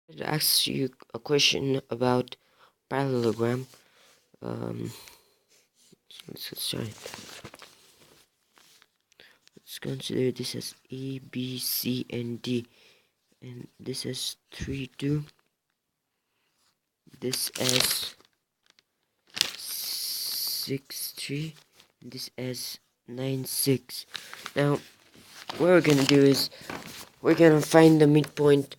It asks you a question about parallelogram. Um, let's start. Let's consider this as A, B, C, and D, and this as 3, 2. This as 6, 3. This as 9, 6. Now, what we're gonna do is we're gonna find the midpoint.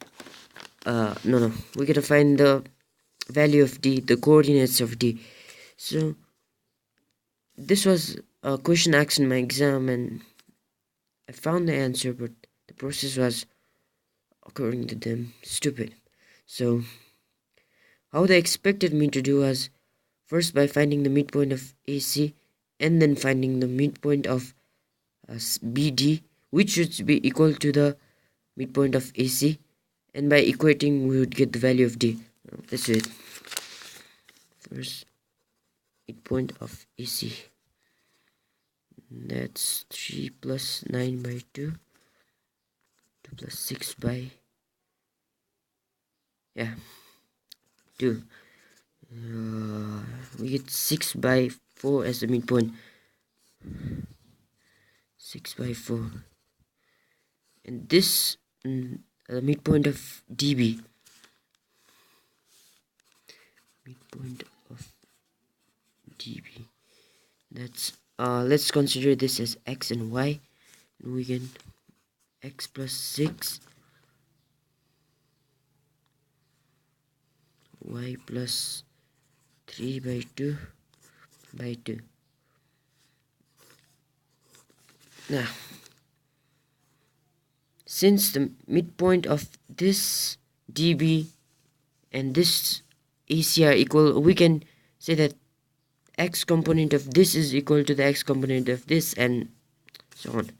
No, we're gonna find the value of D, the coordinates of D. So this was a question asked in my exam, and I found the answer, but the process was, according to them, stupid. So how they expected me to do was first by finding the midpoint of AC, and then finding the midpoint of BD, which should be equal to the midpoint of AC, and by equating we would get the value of D. Let's do it. First, midpoint of AC. That's 3 plus 9 by 2. 2 plus 6 by 2. We get 6 by 4 as the midpoint. 6 by 4. And this the midpoint of DB. Midpoint of DB. That's let's consider this as X and Y. And we get X plus 6, Y plus 3 by 2 by 2. Now, since the midpoint of this DB and this AC are equal, we can say that X component of this is equal to the X component of this, and so on.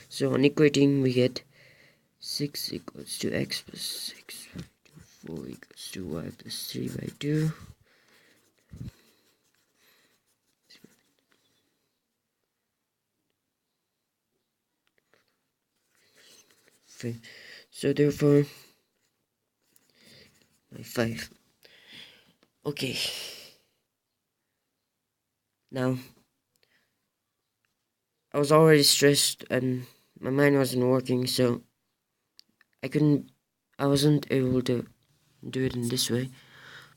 So on equating, we get 6 equals to X plus 6, 4 equals to Y plus 3 by 2. So therefore, 5. Okay. Now, I was already stressed and my mind wasn't working, so I wasn't able to do it in this way.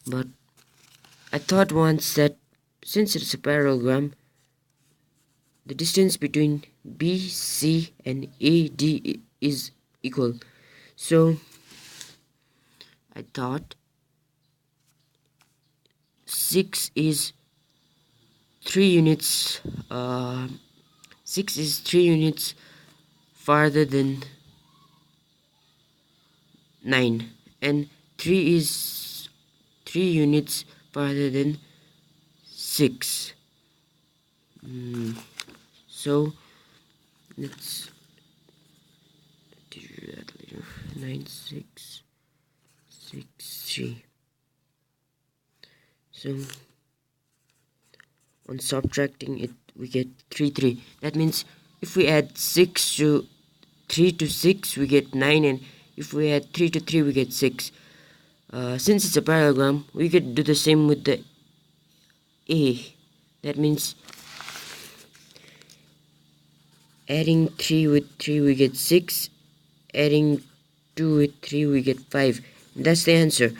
But I thought once that since it's a parallelogram, the distance between BC and AD is equal. So I thought 6 is 3 units 6 is 3 units farther than 9, and 3 is 3 units farther than 6. So let's do that later. 9, 6, 6, 3. So on subtracting it, we get 3, 3. That means if we add 6 to 3 to 6, we get 9, and if we add 3 to 3, we get 6. Since it's a parallelogram, we could do the same with the A. That means adding 3 with 3, we get 6. Adding 2 with 3, we get 5. That's the answer.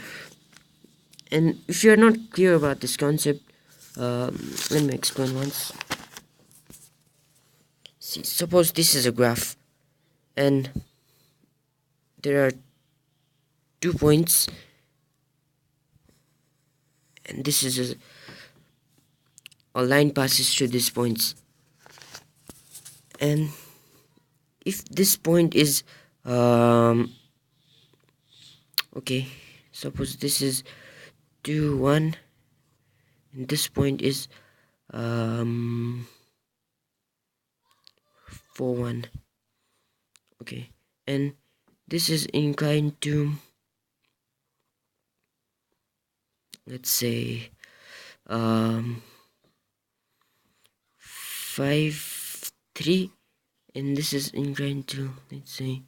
And if you're not clear about this concept, let me explain once. See, suppose this is a graph, and there are 2 points, and this is a line passes through these points. And if this point is okay, suppose this is 2, 1, and this point is 4, 1. Okay, and this is inclined to, let's say 5, 3, and this is inclined to, let's say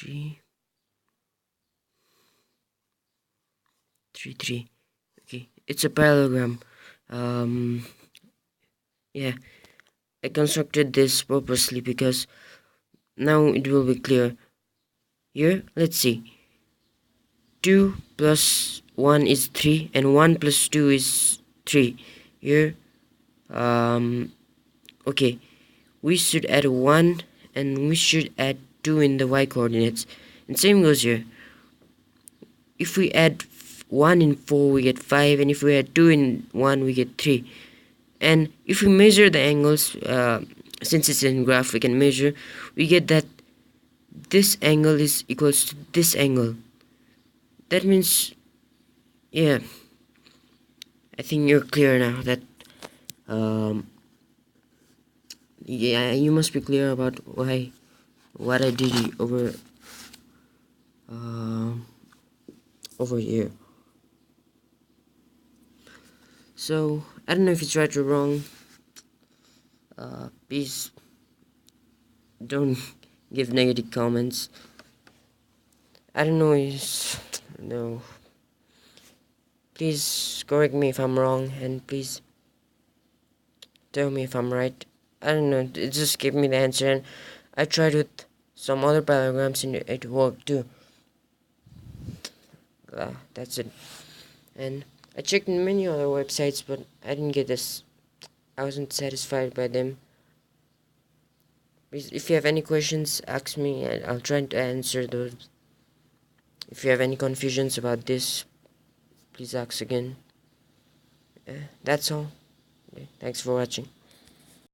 3 3 3. Okay, it's a parallelogram. Yeah, I constructed this purposely because now it will be clear. Here, let's see. 2 plus 1 is 3 and 1 plus 2 is 3. Here, okay, we should add 1 and we should add 2 in the y coordinates. And same goes here. If we add 1 in 4 we get 5, and if we add 2 in 1 we get 3. And if we measure the angles, since it's in graph we can measure, we get that this angle is equals to this angle. That means, yeah, I think you're clear now that yeah, you must be clear about what I did over here. So I don't know if it's right or wrong. Please don't give negative comments. I don't know is no. Please correct me if I'm wrong, and please tell me if I'm right. I don't know. Just give me the answer, and I tried with some other parallelograms and it worked too. That's it. And I checked many other websites, but I didn't get this. I wasn't satisfied by them. Please, if you have any questions, ask me, and I'll try to answer those. If you have any confusions about this, please ask again. That's all. Thanks for watching.